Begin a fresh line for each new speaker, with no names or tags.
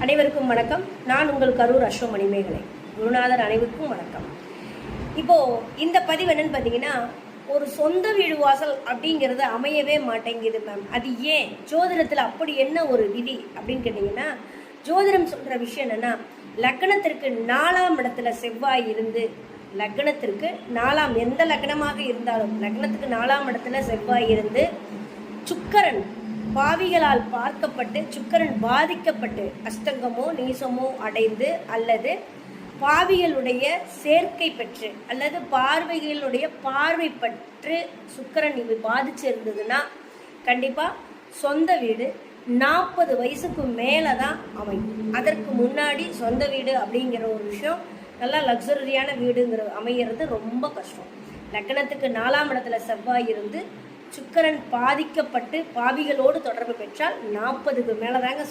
அனைவருக்கும் வணக்கம். நான் உங்கள் கரூர் அஸ்வமணிமேகலை. குருநாதர் அனைவருக்கும் வணக்கம். இப்போது இந்த பதிவு என்னன்னு பார்த்தீங்கன்னா, ஒரு சொந்த வீடு வாசல் அப்படிங்கிறது அமையவே மாட்டேங்குது மேம். அது ஏன்? ஜோதிடத்தில் அப்படி என்ன ஒரு விதி அப்படின்னு கேட்டிங்கன்னா, ஜோதிடம் சொல்கிற விஷயம் என்னென்னா, லக்னத்திற்கு 4ஆம் இடத்துல செவ்வாய் இருந்து, லக்னத்திற்கு 4ஆம் எந்த லக்னமாக இருந்தாலும் லக்னத்துக்கு 4ஆம் இடத்துல செவ்வாய் இருந்து, சுக்கிரன் பாவிகளால் பார்க்கப்பட்டு சுக்கிரன் பாதிக்கப்பட்டு அஷ்டங்கமோ நீசமோ அடைந்து அல்லது பாவிகளுடைய சேர்க்கை பெற்று அல்லது பார்வைகளுடைய பார்வை பற்று சுக்கிரன் இது பாதிச்சு இருந்ததுன்னா கண்டிப்பாக சொந்த வீடு 40 வயசுக்கு மேலே தான் அமையும். அதற்கு முன்னாடி சொந்த வீடு அப்படிங்கிற ஒரு விஷயம், நல்லா லக்ஸரியான வீடுங்கிறது அமைகிறது ரொம்ப கஷ்டம். லக்னத்துக்கு 4ஆம் இடத்துல செவ்வாய் இருந்து சுக்கிரன் பாதிக்கப்பட்டு பாவிகளோடு தொடர்பு பெற்றால் 40க்கு மேலே தாங்க